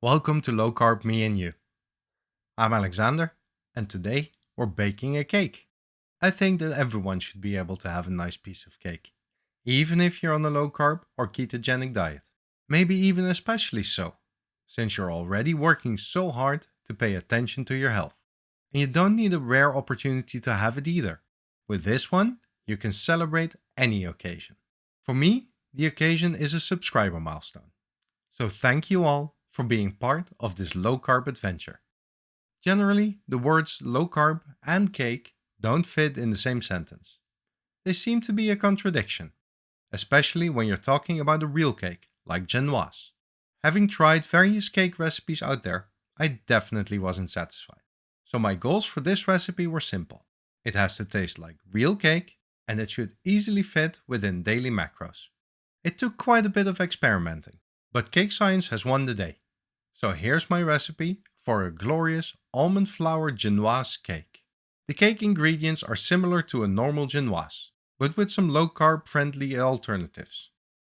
Welcome to Low Carb Me and You. I'm Alexander, and today we're baking a cake. I think that everyone should be able to have a nice piece of cake, even if you're on a low carb or ketogenic diet. Maybe even especially so, since you're already working so hard to pay attention to your health. And you don't need a rare opportunity to have it either. With this one, you can celebrate any occasion. For me, the occasion is a subscriber milestone. So thank you all for being part of this low carb adventure. Generally, the words low carb and cake don't fit in the same sentence. They seem to be a contradiction, especially when you're talking about a real cake like Genoise. Having tried various cake recipes out there, I definitely wasn't satisfied. So my goals for this recipe were simple. It has to taste like real cake and it should easily fit within daily macros. It took quite a bit of experimenting, but cake science has won the day. So here's my recipe for a glorious almond flour Genoise cake. The cake ingredients are similar to a normal Genoise, but with some low carb friendly alternatives.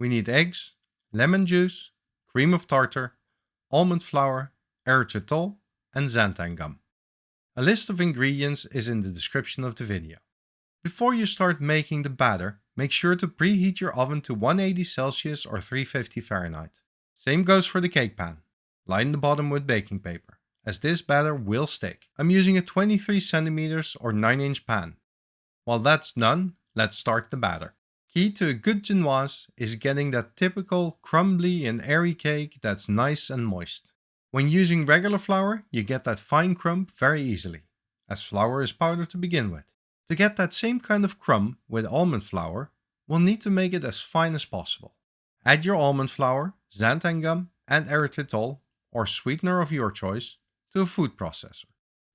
We need eggs, lemon juice, cream of tartar, almond flour, erythritol, and xanthan gum. A list of ingredients is in the description of the video. Before you start making the batter, make sure to preheat your oven to 180 Celsius or 350 Fahrenheit. Same goes for the cake pan. Line the bottom with baking paper, as this batter will stick. I'm using a 23 cm or 9-inch pan. While that's done, let's start the batter. Key to a good Genoise is getting that typical crumbly and airy cake that's nice and moist. When using regular flour, you get that fine crumb very easily, as flour is powder to begin with. To get that same kind of crumb with almond flour, we'll need to make it as fine as possible. Add your almond flour, xanthan gum, and erythritol, or sweetener of your choice, to a food processor.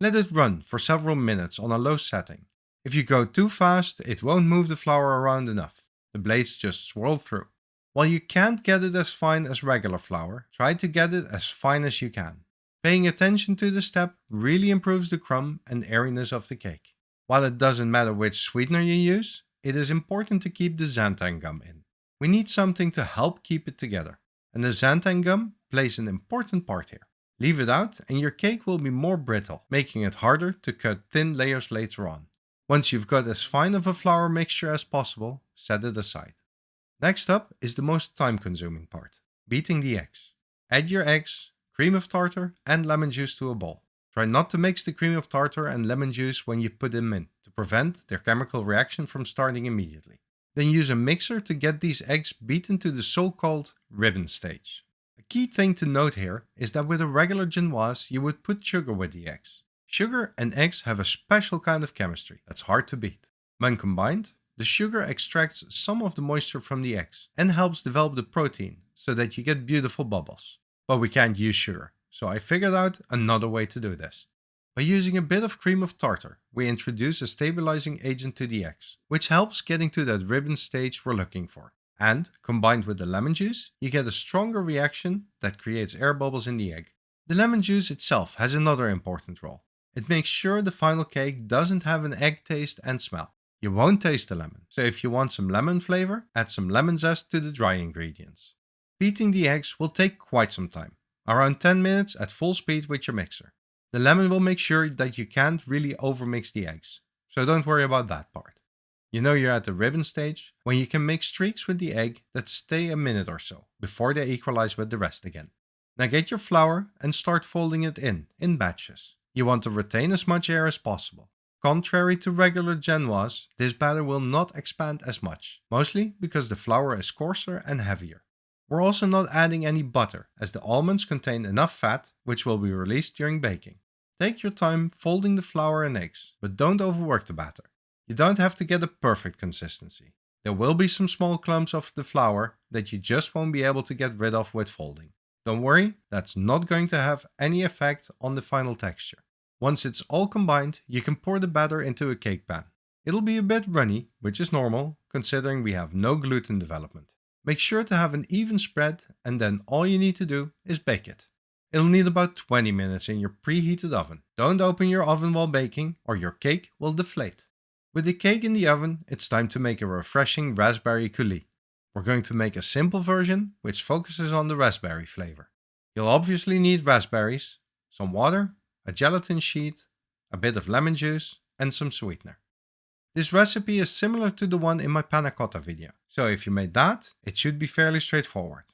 Let it run for several minutes on a low setting. If you go too fast, it won't move the flour around enough. The blades just swirl through. While you can't get it as fine as regular flour, try to get it as fine as you can. Paying attention to this step really improves the crumb and airiness of the cake. While it doesn't matter which sweetener you use, it is important to keep the xanthan gum in. We need something to help keep it together, and the xanthan gum plays an important part here. Leave it out and your cake will be more brittle, making it harder to cut thin layers later on. Once you've got as fine of a flour mixture as possible, set it aside. Next up is the most time-consuming part, beating the eggs. Add your eggs, cream of tartar, and lemon juice to a bowl. Try not to mix the cream of tartar and lemon juice when you put them in, to prevent their chemical reaction from starting immediately. Then use a mixer to get these eggs beaten to the so-called ribbon stage. A key thing to note here is that with a regular Genoise you would put sugar with the eggs. Sugar and eggs have a special kind of chemistry that's hard to beat. When combined, the sugar extracts some of the moisture from the eggs and helps develop the protein so that you get beautiful bubbles. But we can't use sugar, so I figured out another way to do this. By using a bit of cream of tartar, we introduce a stabilizing agent to the eggs, which helps getting to that ribbon stage we're looking for. And, combined with the lemon juice, you get a stronger reaction that creates air bubbles in the egg. The lemon juice itself has another important role. It makes sure the final cake doesn't have an egg taste and smell. You won't taste the lemon, so if you want some lemon flavor, add some lemon zest to the dry ingredients. Beating the eggs will take quite some time, around 10 minutes at full speed with your mixer. The lemon will make sure that you can't really overmix the eggs, so don't worry about that part. You know you're at the ribbon stage when you can make streaks with the egg that stay a minute or so before they equalize with the rest again. Now get your flour and start folding it in batches. You want to retain as much air as possible. Contrary to regular Genoise, this batter will not expand as much, mostly because the flour is coarser and heavier. We're also not adding any butter, as the almonds contain enough fat, which will be released during baking. Take your time folding the flour and eggs, but don't overwork the batter. You don't have to get a perfect consistency. There will be some small clumps of the flour that you just won't be able to get rid of with folding. Don't worry, that's not going to have any effect on the final texture. Once it's all combined, you can pour the batter into a cake pan. It'll be a bit runny, which is normal, considering we have no gluten development. Make sure to have an even spread, and then all you need to do is bake it. It'll need about 20 minutes in your preheated oven. Don't open your oven while baking, or your cake will deflate. With the cake in the oven, it's time to make a refreshing raspberry coulis. We're going to make a simple version, which focuses on the raspberry flavor. You'll obviously need raspberries, some water, a gelatin sheet, a bit of lemon juice, and some sweetener. This recipe is similar to the one in my panna cotta video, so if you made that, it should be fairly straightforward.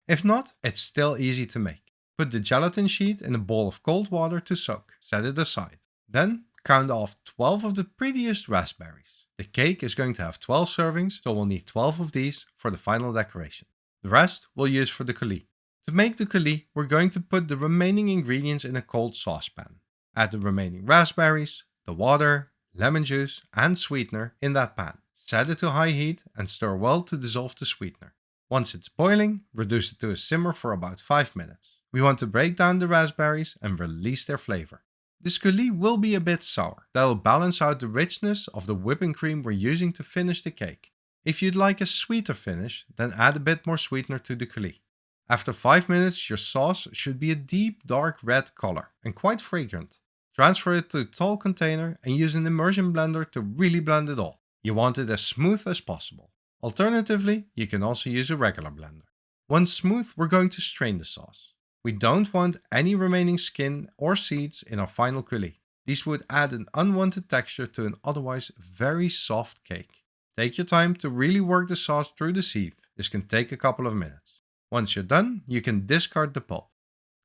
If not, it's still easy to make. Put the gelatin sheet in a bowl of cold water to soak. Set it aside. Then count off 12 of the prettiest raspberries. The cake is going to have 12 servings, so we'll need 12 of these for the final decoration. The rest we'll use for the coulis. To make the coulis, we're going to put the remaining ingredients in a cold saucepan. Add the remaining raspberries, the water, lemon juice and sweetener in that pan. Set it to high heat and stir well to dissolve the sweetener. Once it's boiling, reduce it to a simmer for about 5 minutes. We want to break down the raspberries and release their flavor. This coulis will be a bit sour. That'll balance out the richness of the whipping cream we're using to finish the cake. If you'd like a sweeter finish, then add a bit more sweetener to the coulis. After 5 minutes, your sauce should be a deep dark red color and quite fragrant. Transfer it to a tall container and use an immersion blender to really blend it all. You want it as smooth as possible. Alternatively, you can also use a regular blender. Once smooth, we're going to strain the sauce. We don't want any remaining skin or seeds in our final coulis. These would add an unwanted texture to an otherwise very soft cake. Take your time to really work the sauce through the sieve. This can take a couple of minutes. Once you're done, you can discard the pulp.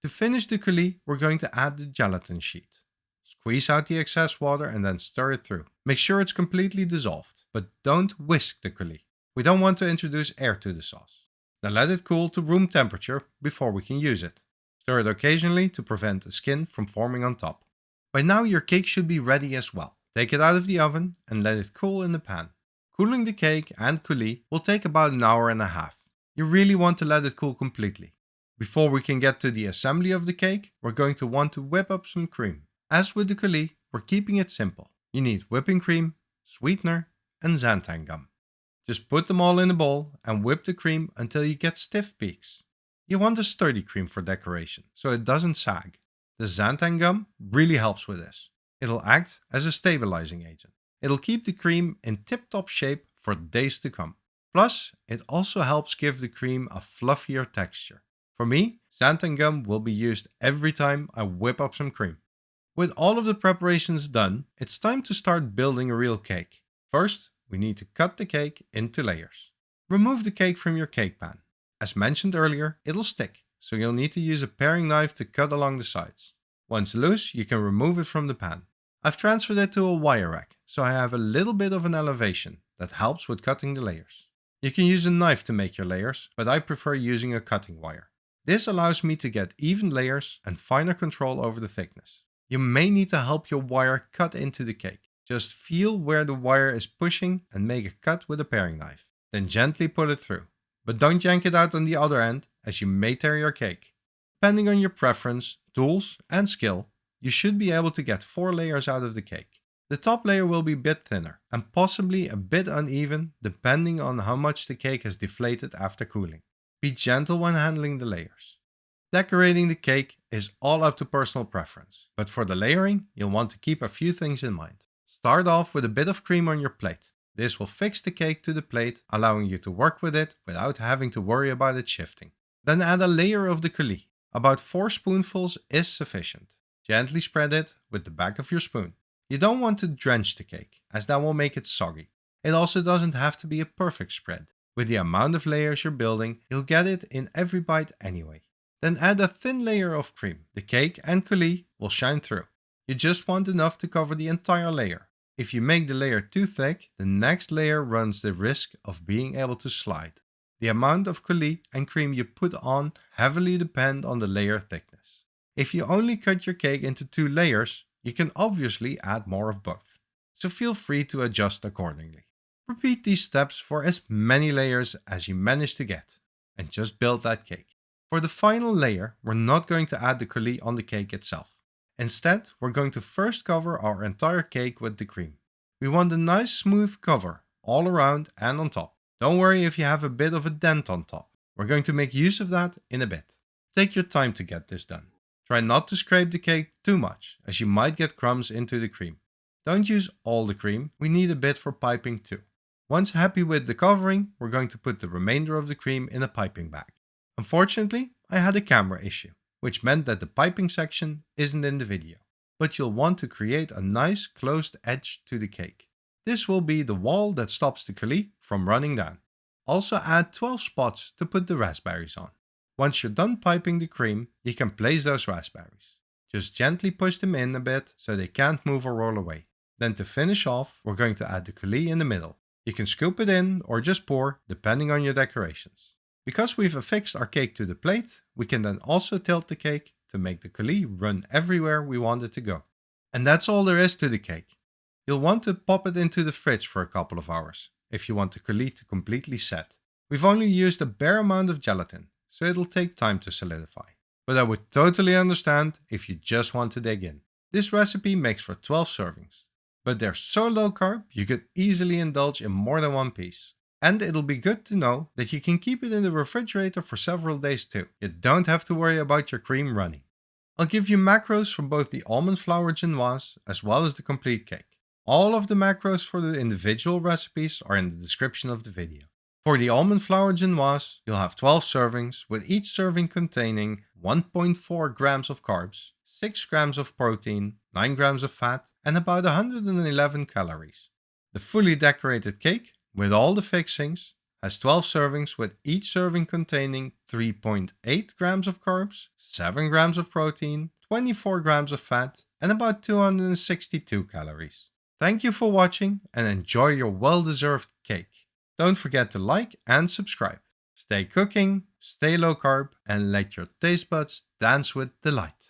To finish the coulis, we're going to add the gelatin sheet. Squeeze out the excess water and then stir it through. Make sure it's completely dissolved, but don't whisk the coulis. We don't want to introduce air to the sauce. Now let it cool to room temperature before we can use it. Stir it occasionally to prevent the skin from forming on top. By now your cake should be ready as well. Take it out of the oven and let it cool in the pan. Cooling the cake and coulis will take about an hour and a half. You really want to let it cool completely. Before we can get to the assembly of the cake, we're going to want to whip up some cream. As with the coulis, we're keeping it simple. You need whipping cream, sweetener, and xanthan gum. Just put them all in a bowl and whip the cream until you get stiff peaks. You want a sturdy cream for decoration, so it doesn't sag. The xanthan gum really helps with this. It'll act as a stabilizing agent. It'll keep the cream in tip-top shape for days to come. Plus, it also helps give the cream a fluffier texture. For me, xanthan gum will be used every time I whip up some cream. With all of the preparations done, it's time to start building a real cake. First, we need to cut the cake into layers. Remove the cake from your cake pan. As mentioned earlier, it'll stick, so you'll need to use a paring knife to cut along the sides. Once loose, you can remove it from the pan. I've transferred it to a wire rack, so I have a little bit of an elevation that helps with cutting the layers. You can use a knife to make your layers, but I prefer using a cutting wire. This allows me to get even layers and finer control over the thickness. You may need to help your wire cut into the cake. Just feel where the wire is pushing and make a cut with a paring knife. Then gently pull it through. But don't yank it out on the other end, as you may tear your cake. Depending on your preference, tools, and skill, you should be able to get 4 layers out of the cake. The top layer will be a bit thinner and possibly a bit uneven depending on how much the cake has deflated after cooling. Be gentle when handling the layers. Decorating the cake is all up to personal preference, but for the layering, you'll want to keep a few things in mind. Start off with a bit of cream on your plate. This will fix the cake to the plate, allowing you to work with it without having to worry about it shifting. Then add a layer of the coulis. About 4 spoonfuls is sufficient. Gently spread it with the back of your spoon. You don't want to drench the cake, as that will make it soggy. It also doesn't have to be a perfect spread. With the amount of layers you're building, you'll get it in every bite anyway. Then add a thin layer of cream. The cake and coulis will shine through. You just want enough to cover the entire layer. If you make the layer too thick, the next layer runs the risk of being able to slide. The amount of coulis and cream you put on heavily depend on the layer thickness. If you only cut your cake into 2 layers, you can obviously add more of both. So feel free to adjust accordingly. Repeat these steps for as many layers as you manage to get, and just build that cake. For the final layer, we're not going to add the coulis on the cake itself. Instead, we're going to first cover our entire cake with the cream. We want a nice smooth cover all around and on top. Don't worry if you have a bit of a dent on top. We're going to make use of that in a bit. Take your time to get this done. Try not to scrape the cake too much, as you might get crumbs into the cream. Don't use all the cream, we need a bit for piping too. Once happy with the covering, we're going to put the remainder of the cream in a piping bag. Unfortunately, I had a camera issue. which meant that the piping section isn't in the video. But you'll want to create a nice closed edge to the cake. This will be the wall that stops the coulis from running down. Also add 12 spots to put the raspberries on. Once you're done piping the cream, you can place those raspberries. Just gently push them in a bit so they can't move or roll away. Then to finish off, we're going to add the coulis in the middle. You can scoop it in or just pour, depending on your decorations. Because we've affixed our cake to the plate, we can then also tilt the cake to make the coulis run everywhere we want it to go. And that's all there is to the cake. You'll want to pop it into the fridge for a couple of hours, if you want the coulis to completely set. We've only used a bare amount of gelatin, so it'll take time to solidify. But I would totally understand if you just want to dig in. This recipe makes for 12 servings. But they're so low carb, you could easily indulge in more than one piece. And it'll be good to know that you can keep it in the refrigerator for several days too. You don't have to worry about your cream running. I'll give you macros from both the almond flour genoise as well as the complete cake. All of the macros for the individual recipes are in the description of the video. For the almond flour genoise, you'll have 12 servings, with each serving containing 1.4 grams of carbs, 6 grams of protein, 9 grams of fat, and about 111 calories. The fully decorated cake, with all the fixings, has 12 servings, with each serving containing 3.8 grams of carbs, 7 grams of protein, 24 grams of fat, and about 262 calories. Thank you for watching and enjoy your well-deserved cake. Don't forget to like and subscribe. Stay cooking, stay low carb, and let your taste buds dance with delight.